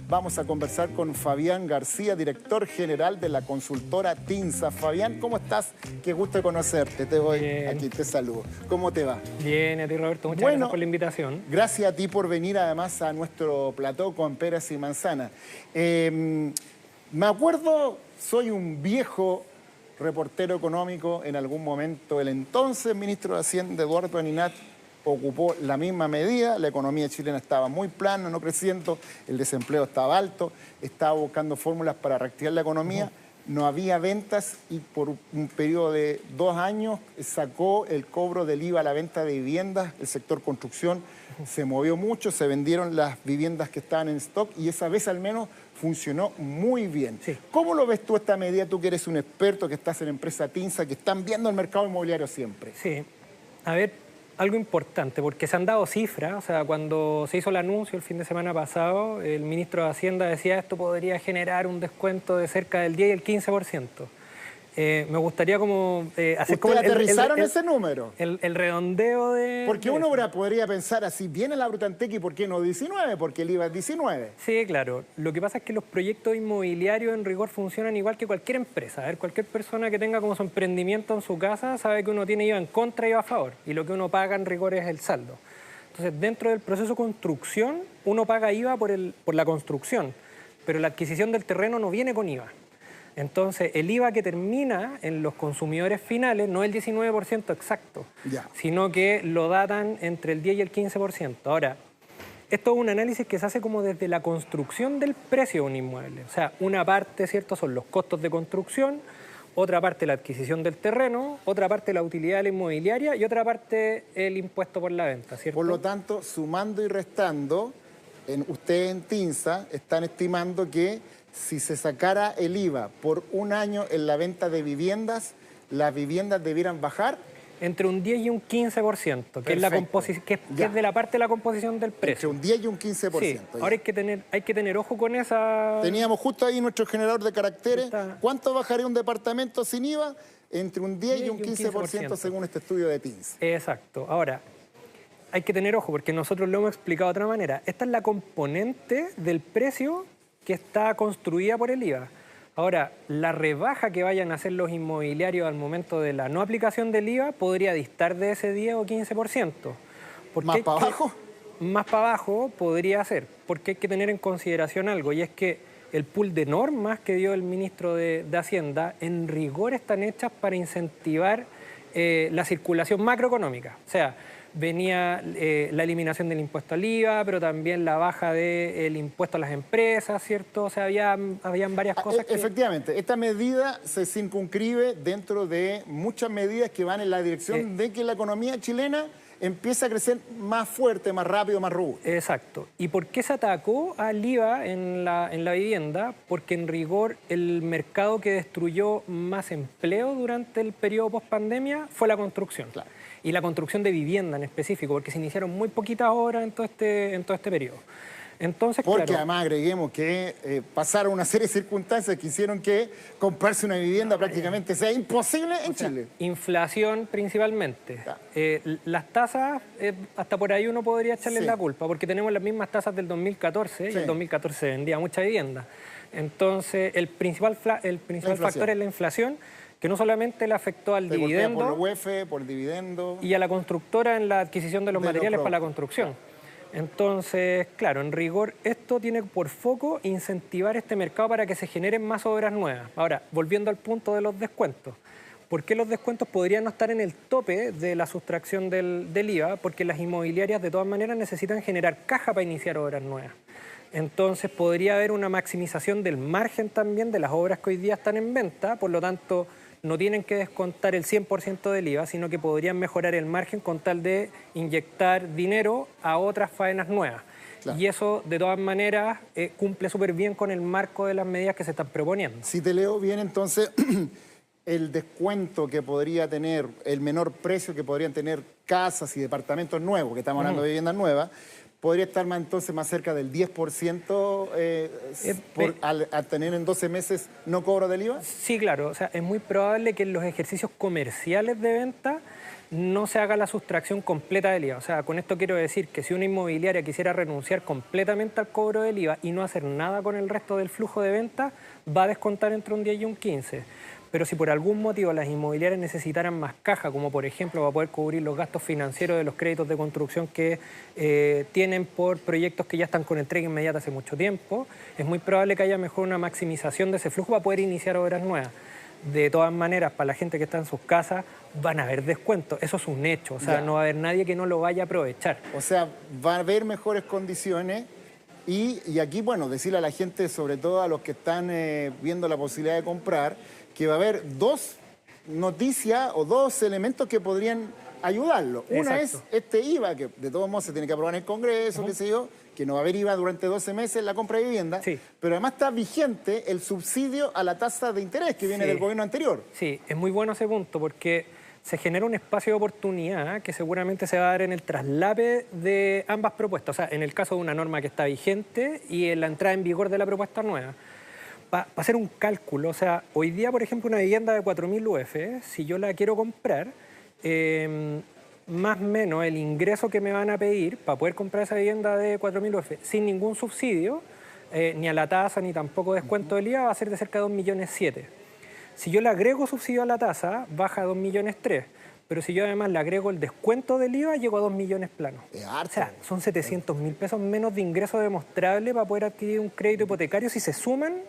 Vamos a conversar con Fabián García, director general de la consultora TINSA. Fabián, ¿cómo estás? Qué gusto conocerte. Te voy aquí, te saludo. ¿Cómo te va? Bien, a ti Roberto, muchas gracias por la invitación. Gracias a ti por venir además a nuestro plató con peras y manzanas. Me acuerdo, soy un viejo reportero económico. En algún momento el entonces ministro de Hacienda, Eduardo Aninat, ocupó la misma medida. La economía chilena estaba muy plana, no creciendo, el desempleo estaba alto, estaba buscando fórmulas para reactivar la economía. No había ventas y por un periodo de 2 años sacó el cobro del IVA a la venta de viviendas. El sector construcción se movió mucho, se vendieron las viviendas que estaban en stock y esa vez al menos funcionó muy bien. Sí. ¿Cómo lo ves tú esta medida? Tú que eres un experto, que estás en la empresa TINSA, que están viendo el mercado inmobiliario siempre. Sí, a ver, algo importante, porque se han dado cifras, o sea, cuando se hizo el anuncio el fin de semana pasado, el ministro de Hacienda decía esto podría generar un descuento de cerca del 10 y el 15%. Me gustaría como hacer como aterrizaron ese número? El redondeo de... Porque uno podría pensar así, viene la Brutantequi, ¿por qué no 19? Porque el IVA es 19. Sí, claro. Lo que pasa es que los proyectos inmobiliarios en rigor funcionan igual que cualquier empresa. A ver, cualquier persona que tenga como su emprendimiento en su casa sabe que uno tiene IVA en contra y IVA a favor. Y lo que uno paga en rigor es el saldo. Entonces, dentro del proceso de construcción, uno paga IVA por la construcción, pero la adquisición del terreno no viene con IVA. Entonces, el IVA que termina en los consumidores finales no es el 19% exacto, sino que lo datan entre el 10 y el 15%. Ahora, esto es un análisis que se hace como desde la construcción del precio de un inmueble. O sea, una parte, ¿cierto?, son los costos de construcción, otra parte la adquisición del terreno, otra parte la utilidad de la inmobiliaria y otra parte el impuesto por la venta, ¿cierto? Por lo tanto, sumando y restando, ustedes en TINSA están estimando que si se sacara el IVA por un año en la venta de viviendas, las viviendas debieran bajar. Entre un 10 y un 15%, que es, es de la parte de la composición del precio. Entre un 10 y un 15%. Sí. Ahora hay que tener ojo con esa... Teníamos justo ahí nuestro generador de caracteres. ¿Cuánto bajaría un departamento sin IVA? Entre un 10 y un 15% según este estudio de TINSA. Exacto. Ahora, hay que tener ojo porque nosotros lo hemos explicado de otra manera. Esta es la componente del precio que está construida por el IVA. Ahora, la rebaja que vayan a hacer los inmobiliarios al momento de la no aplicación del IVA podría distar de ese 10 o 15%. ¿Más para abajo? Más para abajo podría ser, porque hay que tener en consideración algo, y es que el pool de normas que dio el ministro de Hacienda, en rigor están hechas para incentivar la circulación macroeconómica. O sea, venía la eliminación del impuesto al IVA, pero también la baja del impuesto a las empresas, ¿cierto? O sea, habían varias cosas que... Efectivamente, esta medida se circunscribe dentro de muchas medidas que van en la dirección de que la economía chilena empiece a crecer más fuerte, más rápido, más robusta. Exacto. ¿Y por qué se atacó al IVA en la vivienda? Porque en rigor el mercado que destruyó más empleo durante el periodo post-pandemia fue la construcción. Claro. Y la construcción de vivienda en específico, porque se iniciaron muy poquitas obras en todo este periodo. Entonces, porque claro, además agreguemos que pasaron una serie de circunstancias que hicieron que comprarse una vivienda prácticamente sea imposible en Chile. Inflación principalmente. Las tasas, hasta por ahí uno podría echarles la culpa, porque tenemos las mismas tasas del 2014 y el 2014 se vendía mucha vivienda. Entonces, el principal factor es la inflación, que no solamente le afectó al dividendo... Por el UEF, por el dividendo... Y a la constructora en la adquisición de los materiales para la construcción. Entonces, claro, en rigor, esto tiene por foco incentivar este mercado para que se generen más obras nuevas. Ahora, volviendo al punto de los descuentos. ¿Por qué los descuentos podrían no estar en el tope de la sustracción del IVA? Porque las inmobiliarias, de todas maneras, necesitan generar caja para iniciar obras nuevas. Entonces, podría haber una maximización del margen también de las obras que hoy día están en venta, por lo tanto... no tienen que descontar el 100% del IVA, sino que podrían mejorar el margen con tal de inyectar dinero a otras faenas nuevas. Claro. Y eso, de todas maneras, cumple súper bien con el marco de las medidas que se están proponiendo. Si te leo bien, entonces, el descuento que podría tener, el menor precio que podrían tener casas y departamentos nuevos, que estamos hablando de viviendas nuevas, podría estar entonces más cerca del 10% al tener en 12 meses no cobro del IVA. Sí, claro. O sea, es muy probable que en los ejercicios comerciales de venta no se haga la sustracción completa del IVA. O sea, con esto quiero decir que si una inmobiliaria quisiera renunciar completamente al cobro del IVA y no hacer nada con el resto del flujo de ventas, va a descontar entre un 10 y un 15. Pero si por algún motivo las inmobiliarias necesitaran más caja, como por ejemplo para poder cubrir los gastos financieros de los créditos de construcción que tienen por proyectos que ya están con entrega inmediata hace mucho tiempo, es muy probable que haya mejor una maximización de ese flujo para poder iniciar obras nuevas. De todas maneras, para la gente que está en sus casas, van a haber descuentos. Eso es un hecho. O sea, no va a haber nadie que no lo vaya a aprovechar. O sea, va a haber mejores condiciones y aquí, bueno, decirle a la gente, sobre todo a los que están viendo la posibilidad de comprar, que va a haber dos noticias o dos elementos que podrían ayudarlo. Una es este IVA, que de todos modos se tiene que aprobar en el Congreso, qué sé yo, que no va a haber IVA durante 12 meses en la compra de vivienda, pero además está vigente el subsidio a la tasa de interés que viene del gobierno anterior. Sí, es muy bueno ese punto porque se genera un espacio de oportunidad que seguramente se va a dar en el traslape de ambas propuestas. O sea, en el caso de una norma que está vigente y en la entrada en vigor de la propuesta nueva. Para hacer un cálculo, o sea, hoy día, por ejemplo, una vivienda de 4.000 UF, si yo la quiero comprar, más o menos el ingreso que me van a pedir para poder comprar esa vivienda de 4.000 UF sin ningún subsidio, ni a la tasa ni tampoco descuento del IVA, va a ser de cerca de 2,7 millones. Si yo le agrego subsidio a la tasa, baja a 2,3 millones. Pero si yo además le agrego el descuento del IVA, llego a 2 millones planos. O sea, son 700.000 pesos menos de ingreso demostrable para poder adquirir un crédito hipotecario si se suman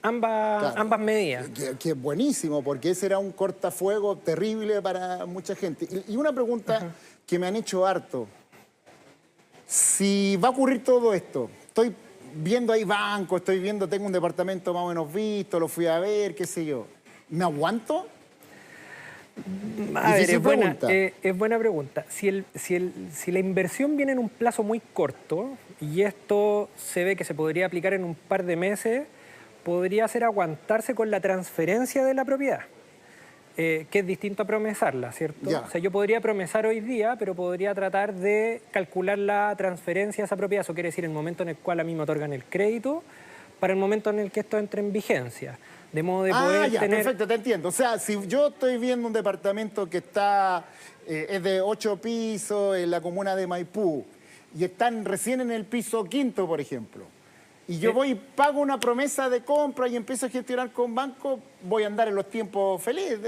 ambas medidas. Que es buenísimo, porque ese era un cortafuego terrible para mucha gente. Y una pregunta que me han hecho harto. Si va a ocurrir todo esto, estoy viendo ahí bancos, tengo un departamento más o menos visto, lo fui a ver, qué sé yo. ¿Me aguanto? A ver, es buena pregunta. Si la inversión viene en un plazo muy corto, y esto se ve que se podría aplicar en un par de meses, podría ser aguantarse con la transferencia de la propiedad, que es distinto a promesarla, ¿cierto? O sea, yo podría promesar hoy día, pero podría tratar de calcular la transferencia de esa propiedad. Eso quiere decir el momento en el cual a mí me otorgan el crédito para el momento en el que esto entre en vigencia. De modo de poder tener... Perfecto, te entiendo. O sea, si yo estoy viendo un departamento que está, es de 8 pisos en la comuna de Maipú y están recién en el piso 5º, por ejemplo, y yo voy y pago una promesa de compra y empiezo a gestionar con banco, voy a andar en los tiempos felices.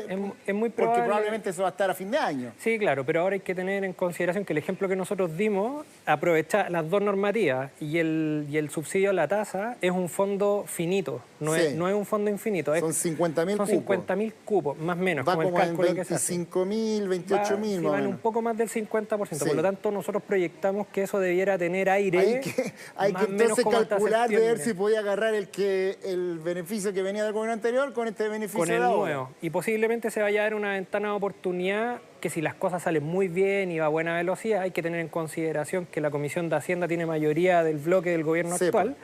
Es muy probable. Porque probablemente eso va a estar a fin de año. Sí, claro, pero ahora hay que tener en consideración que el ejemplo que nosotros dimos, aprovechar las dos normativas y el subsidio a la tasa, es un fondo finito, no es un fondo infinito. Son 50.000 cupos. Son 50.000 cupos, más o menos, va como el cálculo que se hace. 25.000, 28.000 más o menos. Un poco más del 50%, por lo tanto nosotros proyectamos que eso debiera tener aire. Hay que entonces calcular de ver si podía agarrar el beneficio que venía del gobierno anterior con este beneficio con el nuevo. Y posiblemente se vaya a dar una ventana de oportunidad que si las cosas salen muy bien y va a buena velocidad, hay que tener en consideración que la Comisión de Hacienda tiene mayoría del bloque del gobierno actual.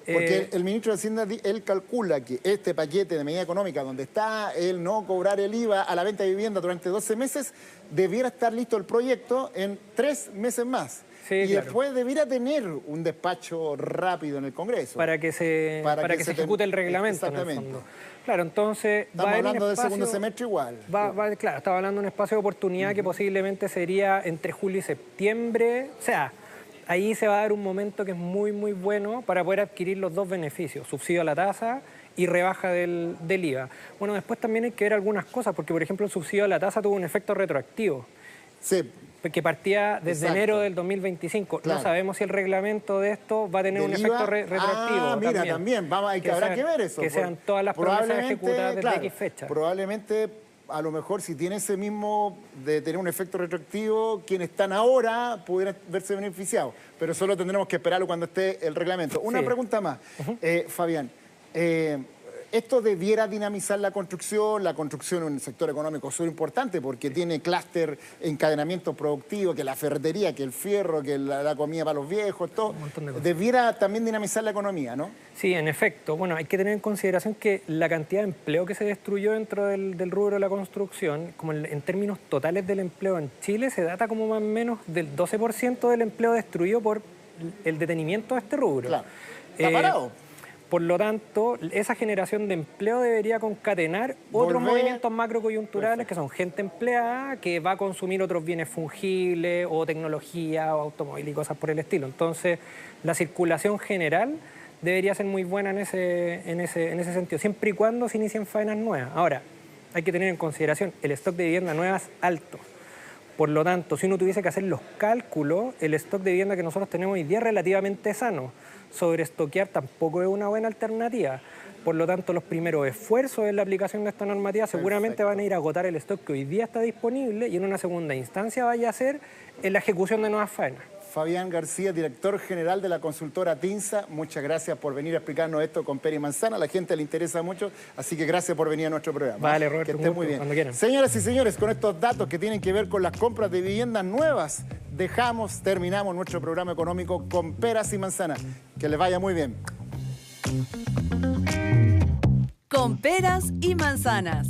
Porque el ministro de Hacienda, él calcula que este paquete de medida económica, donde está el no cobrar el IVA a la venta de vivienda durante 12 meses, debiera estar listo el proyecto en 3 meses más. Y después debiera tener un despacho rápido en el Congreso. Para que se ejecute el reglamento. Exactamente. En el fondo. Claro, entonces... Estamos hablando del segundo semestre igual. Claro, estaba hablando de un espacio de oportunidad que posiblemente sería entre julio y septiembre. O sea, ahí se va a dar un momento que es muy, muy bueno para poder adquirir los dos beneficios, subsidio a la tasa y rebaja del IVA. Bueno, después también hay que ver algunas cosas, porque por ejemplo el subsidio a la tasa tuvo un efecto retroactivo. Sí. Que partía desde enero del 2025. Claro. No sabemos si el reglamento de esto va a tener un efecto retroactivo. Mira, también. Habrá que ver eso. Que sean todas las promesas ejecutadas desde X fecha. Probablemente, a lo mejor, si tiene ese mismo de tener un efecto retroactivo, quienes están ahora pudieran verse beneficiados. Pero solo tendremos que esperarlo cuando esté el reglamento. Una pregunta más, Fabián. Esto debiera dinamizar la construcción en un sector económico súper importante porque tiene clúster, encadenamiento productivo, que la ferretería, que el fierro, que la comida para los viejos, todo. Debiera también dinamizar la economía, ¿no? Sí, en efecto. Bueno, hay que tener en consideración que la cantidad de empleo que se destruyó dentro del rubro de la construcción, como en términos totales del empleo en Chile, se data como más o menos del 12% del empleo destruido por el detenimiento de este rubro. Claro. ¿Está parado? Por lo tanto, esa generación de empleo debería concatenar otros Volver. movimientos macrocoyunturales que son gente empleada que va a consumir otros bienes fungibles o tecnología o automóvil y cosas por el estilo. Entonces, la circulación general debería ser muy buena en ese sentido, siempre y cuando se inicien faenas nuevas. Ahora, hay que tener en consideración el stock de vivienda nueva es alto. Por lo tanto, si uno tuviese que hacer los cálculos, el stock de vivienda que nosotros tenemos hoy día es relativamente sano. Sobreestoquear tampoco es una buena alternativa. Por lo tanto, los primeros esfuerzos en la aplicación de esta normativa seguramente van a ir a agotar el stock que hoy día está disponible y en una segunda instancia vaya a ser en la ejecución de nuevas faenas. Fabián García, director general de la consultora TINSA, muchas gracias por venir a explicarnos esto con pera y manzana. A la gente le interesa mucho, así que gracias por venir a nuestro programa. Vale, Roberto, que esté muy bien. cuando quieran. Señoras y señores, con estos datos que tienen que ver con las compras de viviendas nuevas, terminamos nuestro programa económico con peras y manzanas. Que les vaya muy bien. Con peras y manzanas.